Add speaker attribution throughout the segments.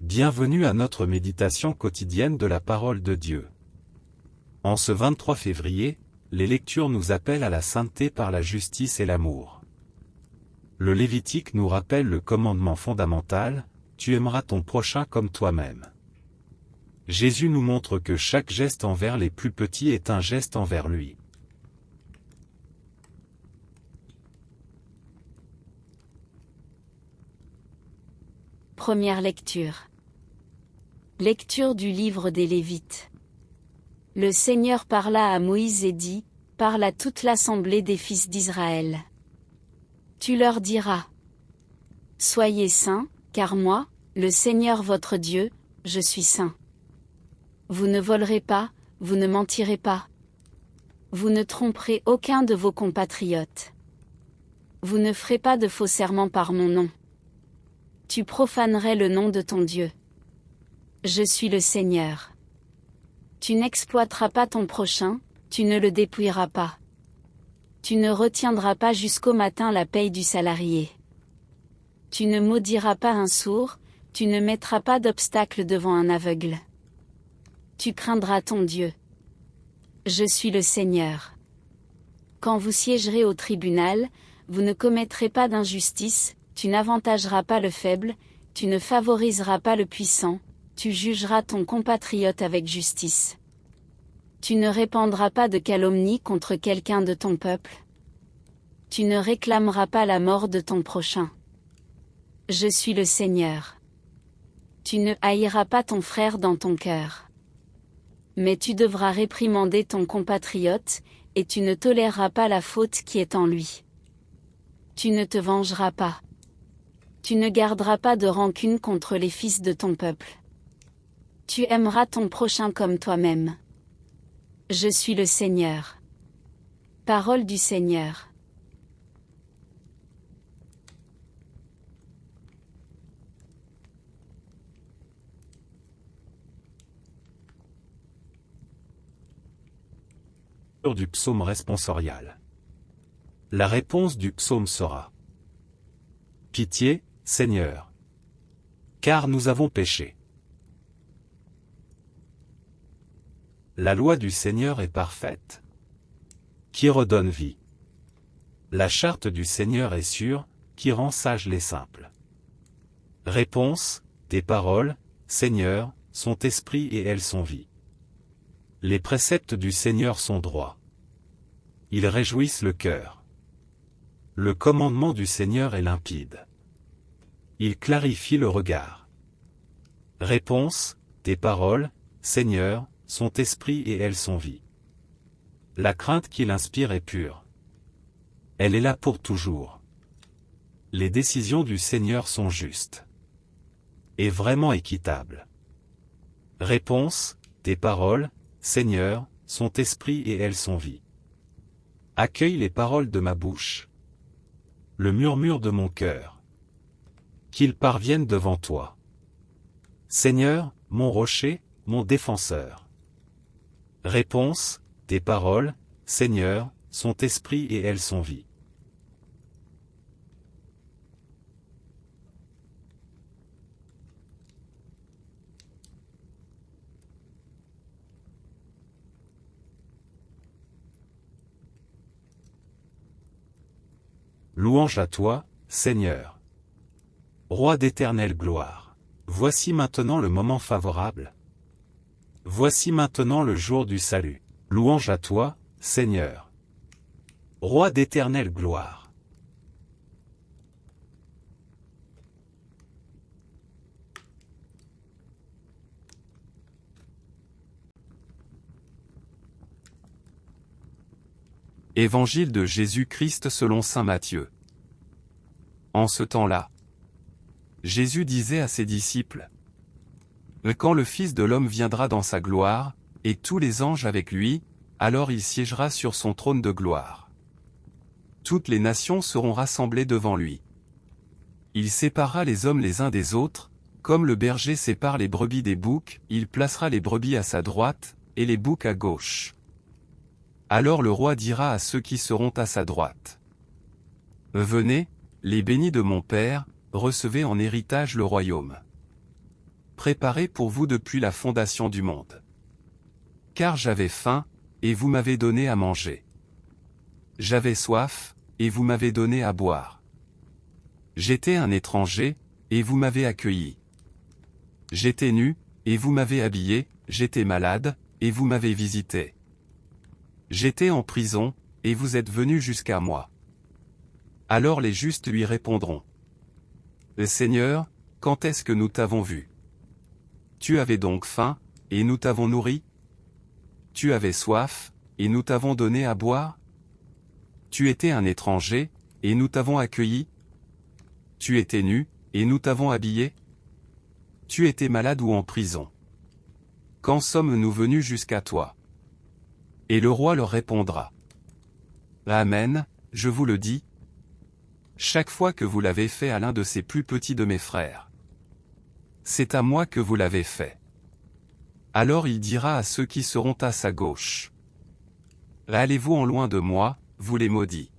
Speaker 1: Bienvenue à notre méditation quotidienne de la parole de Dieu. En ce 23 février, les lectures nous appellent à la sainteté par la justice et l'amour. Le Lévitique nous rappelle le commandement fondamental, tu aimeras ton prochain comme toi-même. Jésus nous montre que chaque geste envers les plus petits est un geste envers lui.
Speaker 2: Première lecture. Lecture du livre des Lévites. Le Seigneur parla à Moïse et dit, parle à toute l'assemblée des fils d'Israël. Tu leur diras. Soyez saints, car moi, le Seigneur votre Dieu, je suis saint. Vous ne volerez pas, vous ne mentirez pas. Vous ne tromperez aucun de vos compatriotes. Vous ne ferez pas de faux serments par mon nom. Tu profanerais le nom de ton Dieu. Je suis le Seigneur. Tu n'exploiteras pas ton prochain, tu ne le dépouilleras pas. Tu ne retiendras pas jusqu'au matin la paye du salarié. Tu ne maudiras pas un sourd, tu ne mettras pas d'obstacle devant un aveugle. Tu craindras ton Dieu. Je suis le Seigneur. Quand vous siégerez au tribunal, vous ne commettrez pas d'injustice, tu n'avantageras pas le faible, tu ne favoriseras pas le puissant, tu jugeras ton compatriote avec justice. Tu ne répandras pas de calomnie contre quelqu'un de ton peuple. Tu ne réclameras pas la mort de ton prochain. Je suis le Seigneur. Tu ne haïras pas ton frère dans ton cœur. Mais tu devras réprimander ton compatriote, et tu ne toléreras pas la faute qui est en lui. Tu ne te vengeras pas. Tu ne garderas pas de rancune contre les fils de ton peuple. Tu aimeras ton prochain comme toi-même. Je suis le Seigneur. Parole du Seigneur.
Speaker 1: Du psaume responsorial. La réponse du psaume sera: Pitié, Seigneur, car nous avons péché. La loi du Seigneur est parfaite, qui redonne vie. La charte du Seigneur est sûre, qui rend sages les simples. Réponse: tes paroles, Seigneur, sont esprit et elles sont vie. Les préceptes du Seigneur sont droits. Ils réjouissent le cœur. Le commandement du Seigneur est limpide. Il clarifie le regard. Réponse: tes paroles, Seigneur, sont esprit et elles sont vie. La crainte qu'il inspire est pure. Elle est là pour toujours. Les décisions du Seigneur sont justes. Et vraiment équitables. Réponse: tes paroles, Seigneur, sont esprit et elles sont vie. Accueille les paroles de ma bouche. Le murmure de mon cœur. Qu'ils parviennent devant toi. Seigneur, mon rocher, mon défenseur. Réponse: tes paroles, Seigneur, sont esprit et elles sont vie. Louange à toi, Seigneur. Roi d'éternelle gloire. Voici maintenant le moment favorable. Voici maintenant le jour du salut. Louange à toi, Seigneur. Roi d'éternelle gloire. Évangile de Jésus-Christ selon saint Matthieu. En ce temps-là, Jésus disait à ses disciples: quand le Fils de l'homme viendra dans sa gloire, et tous les anges avec lui, alors il siégera sur son trône de gloire. Toutes les nations seront rassemblées devant lui. Il séparera les hommes les uns des autres, comme le berger sépare les brebis des boucs, il placera les brebis à sa droite, et les boucs à gauche. Alors le roi dira à ceux qui seront à sa droite: Venez, les bénis de mon Père, recevez en héritage le royaume.
Speaker 3: préparé pour vous depuis la fondation du monde. Car j'avais faim, et vous m'avez donné à manger. J'avais soif, et vous m'avez donné à boire. J'étais un étranger, et vous m'avez accueilli. J'étais nu, et vous m'avez habillé, j'étais malade, et vous m'avez visité. J'étais en prison, et vous êtes venus jusqu'à moi. Alors les justes lui répondront. Seigneur, quand est-ce que nous t'avons vu? Tu avais donc faim, et nous t'avons nourri? Tu avais soif, et nous t'avons donné à boire? Tu étais un étranger, et nous t'avons accueilli? Tu étais nu, et nous t'avons habillé? Tu étais malade ou en prison? Quand sommes-nous venus jusqu'à toi? Et le roi leur répondra. Amen, je vous le dis. Chaque fois que vous l'avez fait à l'un de ces plus petits de mes frères, c'est à moi que vous l'avez fait. Alors il dira à ceux qui seront à sa gauche. Allez-vous en loin de moi, vous les maudits,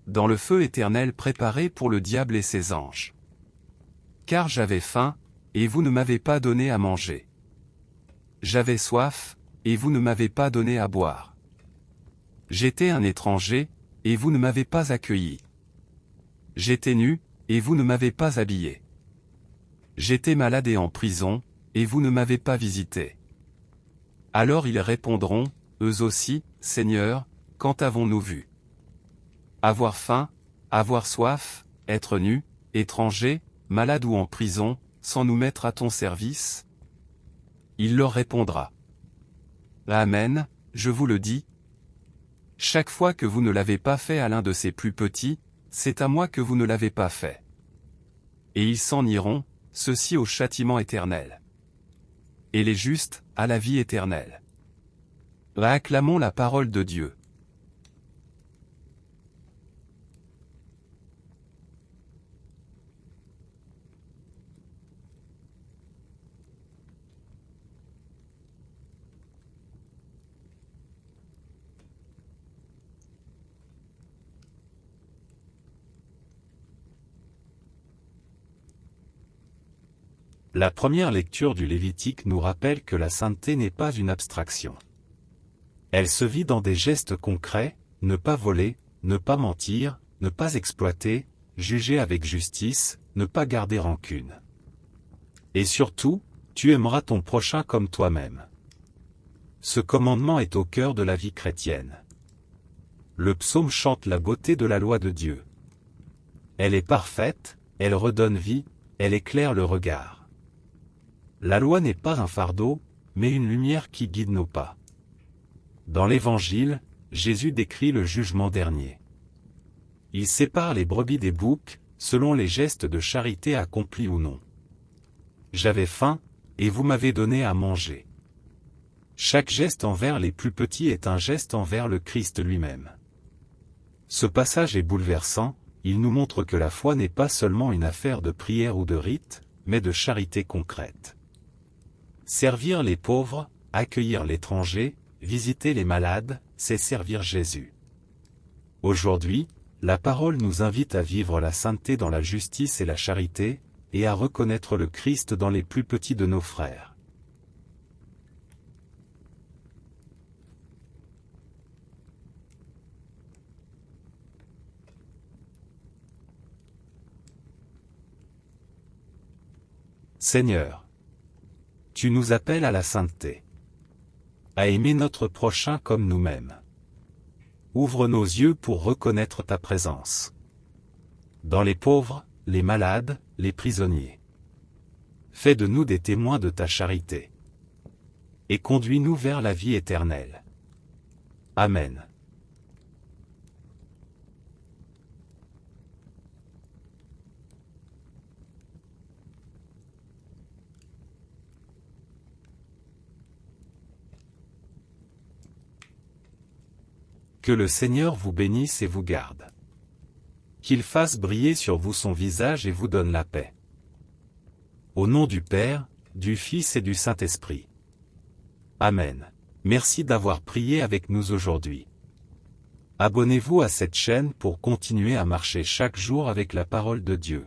Speaker 3: dans le feu éternel préparé pour le diable et ses anges. Car j'avais faim, et vous ne m'avez pas donné à manger. J'avais soif, et vous ne m'avez pas donné à boire. J'étais un étranger, et vous ne m'avez pas accueilli. J'étais nu, et vous ne m'avez pas habillé. J'étais malade et en prison, et vous ne m'avez pas visité. Alors ils répondront, eux aussi, Seigneur, quand avons-nous vu? Avoir faim, avoir soif, être nu, étranger, malade ou en prison, sans nous mettre à ton service? Il leur répondra. Amen, je vous le dis. Chaque fois que vous ne l'avez pas fait à l'un de ces plus petits, c'est à moi que vous ne l'avez pas fait. Et ils s'en iront, ceux-ci au châtiment éternel. Et les justes, à la vie éternelle. Acclamons la parole de Dieu.
Speaker 1: La première lecture du Lévitique nous rappelle que la sainteté n'est pas une abstraction. Elle se vit dans des gestes concrets, ne pas voler, ne pas mentir, ne pas exploiter, juger avec justice, ne pas garder rancune. Et surtout, tu aimeras ton prochain comme toi-même. Ce commandement est au cœur de la vie chrétienne. Le psaume chante la beauté de la loi de Dieu. Elle est parfaite, elle redonne vie, elle éclaire le regard. La loi n'est pas un fardeau, mais une lumière qui guide nos pas. Dans l'Évangile, Jésus décrit le jugement dernier. Il sépare les brebis des boucs, selon les gestes de charité accomplis ou non. J'avais faim, et vous m'avez donné à manger. Chaque geste envers les plus petits est un geste envers le Christ lui-même. Ce passage est bouleversant, il nous montre que la foi n'est pas seulement une affaire de prière ou de rite, mais de charité concrète. Servir les pauvres, accueillir l'étranger, visiter les malades, c'est servir Jésus. Aujourd'hui, la parole nous invite à vivre la sainteté dans la justice et la charité, et à reconnaître le Christ dans les plus petits de nos frères. Seigneur, tu nous appelles à la sainteté, à aimer notre prochain comme nous-mêmes. Ouvre nos yeux pour reconnaître ta présence dans les pauvres, les malades, les prisonniers. Fais de nous des témoins de ta charité. Et conduis-nous vers la vie éternelle. Amen. Que le Seigneur vous bénisse et vous garde. Qu'il fasse briller sur vous son visage et vous donne la paix. Au nom du Père, du Fils et du Saint-Esprit. Amen. Merci d'avoir prié avec nous aujourd'hui. Abonnez-vous à cette chaîne pour continuer à marcher chaque jour avec la parole de Dieu.